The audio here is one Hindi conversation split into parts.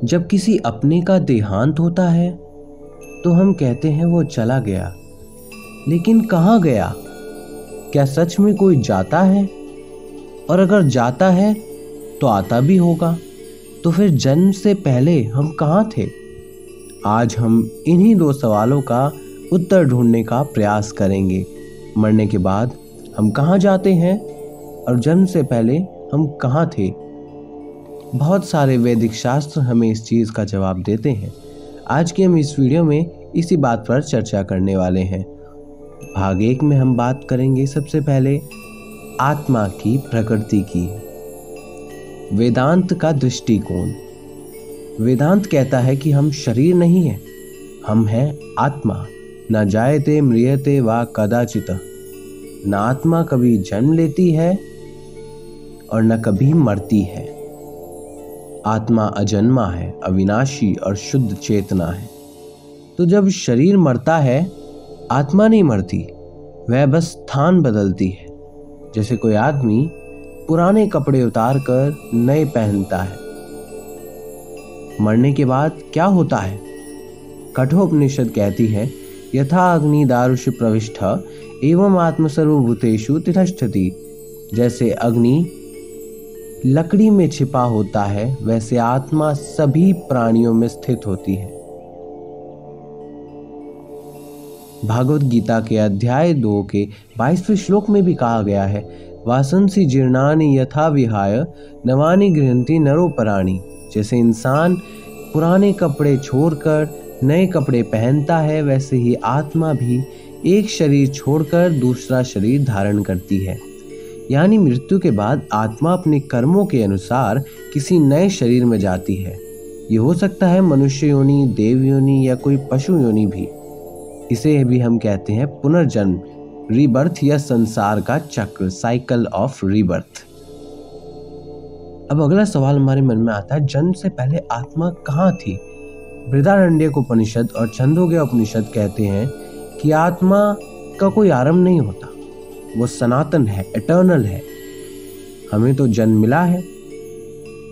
जब किसी अपने का देहांत होता है तो हम कहते हैं वो चला गया, लेकिन कहाँ गया? क्या सच में कोई जाता है? और अगर जाता है तो आता भी होगा, तो फिर जन्म से पहले हम कहाँ थे? आज हम इन्हीं दो सवालों का उत्तर ढूंढने का प्रयास करेंगे। मरने के बाद हम कहाँ जाते हैं और जन्म से पहले हम कहाँ थे? बहुत सारे वैदिक शास्त्र हमें इस चीज़ का जवाब देते हैं। आज के हम इस वीडियो में इसी बात पर चर्चा करने वाले हैं। भाग 1 में हम बात करेंगे सबसे पहले आत्मा की प्रकृति की। वेदांत का दृष्टिकोण। वेदांत कहता है कि हम शरीर नहीं हैं, हम हैं आत्मा। न जायते म्रियते वा कदाचित। न आत्मा कभी जन्म लेती है और न कभी मरती है। आत्मा अजन्मा है, अविनाशी और शुद्ध चेतना है। तो जब शरीर मरता है, आत्मा नहीं मरती, वह बस स्थान बदलती है। जैसे कोई आदमी पुराने कपड़े उतार कर नए पहनता है। मरने के बाद क्या होता है? कठोपनिषद कहती है, यथा अग्नि दारुष प्रविष्ट एवं आत्म सर्वभूतेषु तिष्ठति। जैसे अग्नि लकड़ी में छिपा होता है, वैसे आत्मा सभी प्राणियों में स्थित होती है। भागवत गीता के अध्याय 2 के 22वें श्लोक में भी कहा गया है, वासंसी जीर्णानि यथा विहाय नवानि गृह्णन्ति नरोपराणि। जैसे इंसान पुराने कपड़े छोड़कर नए कपड़े पहनता है, वैसे ही आत्मा भी एक शरीर छोड़कर दूसरा शरीर धारण करती है। यानी मृत्यु के बाद आत्मा अपने कर्मों के अनुसार किसी नए शरीर में जाती है। ये हो सकता है मनुष्य योनि, देव योनि या कोई पशु योनि भी। इसे भी हम कहते हैं पुनर्जन्म, रीबर्थ या संसार का चक्र, साइकिल ऑफ रीबर्थ। अब अगला सवाल हमारे मन में आता है, जन्म से पहले आत्मा कहाँ थी? बृहदारण्यक उपनिषद और छंदोग्य उपनिषद कहते हैं कि आत्मा का कोई आरंभ नहीं होता, वो सनातन है, एटर्नल है। हमें तो जन्म मिला है,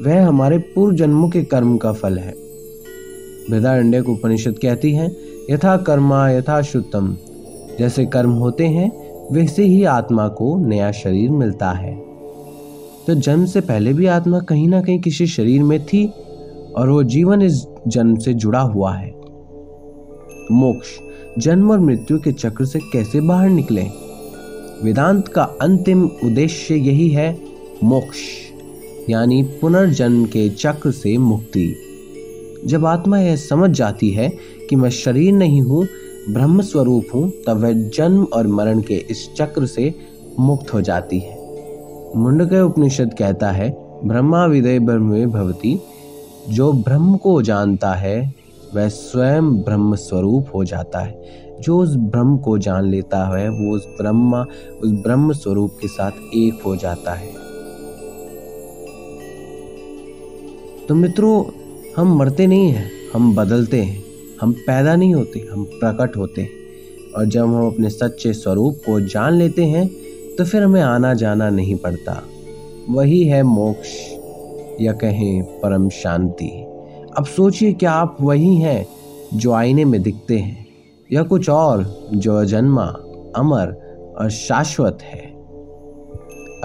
वह हमारे पूर्व जन्मों के कर्म का फल है। बृहदारण्यक उपनिषद कहती है, यथा कर्मा यथा श्रुतम। जैसे कर्म होते हैं वैसे ही आत्मा को नया शरीर मिलता है। तो जन्म से पहले भी आत्मा कहीं ना कहीं किसी शरीर में थी और वो जीवन इस जन्म से जुड़ा हुआ है। मोक्ष, जन्म और मृत्यु के चक्र से कैसे बाहर निकलें? वेदांत का अंतिम उद्देश्य यही है, मोक्ष यानी पुनर्जन्म के चक्र से मुक्ति। जब आत्मा यह समझ जाती है कि मैं शरीर नहीं हूँ, ब्रह्म स्वरूप हूँ, तब वह जन्म और मरण के इस चक्र से मुक्त हो जाती है। मुंडकय उपनिषद कहता है, ब्रह्मा विदय ब्रह्मे भवति। जो ब्रह्म को जानता है वह स्वयं ब्रह्म स्वरूप हो जाता है। जो उस ब्रह्म को जान लेता है वो उस ब्रह्म स्वरूप के साथ एक हो जाता है। तो मित्रों, हम मरते नहीं हैं, हम बदलते हैं। हम पैदा नहीं होते, हम प्रकट होते हैं। और जब हम अपने सच्चे स्वरूप को जान लेते हैं तो फिर हमें आना जाना नहीं पड़ता। वही है मोक्ष या कहें परम शांति। अब सोचिए, क्या आप वही हैं जो आईने में दिखते हैं या कुछ और जो अजन्मा, अमर और शाश्वत है?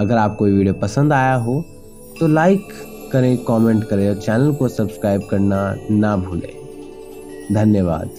अगर आपको ये वीडियो पसंद आया हो तो लाइक करें, कमेंट करें और चैनल को सब्सक्राइब करना ना भूलें। धन्यवाद।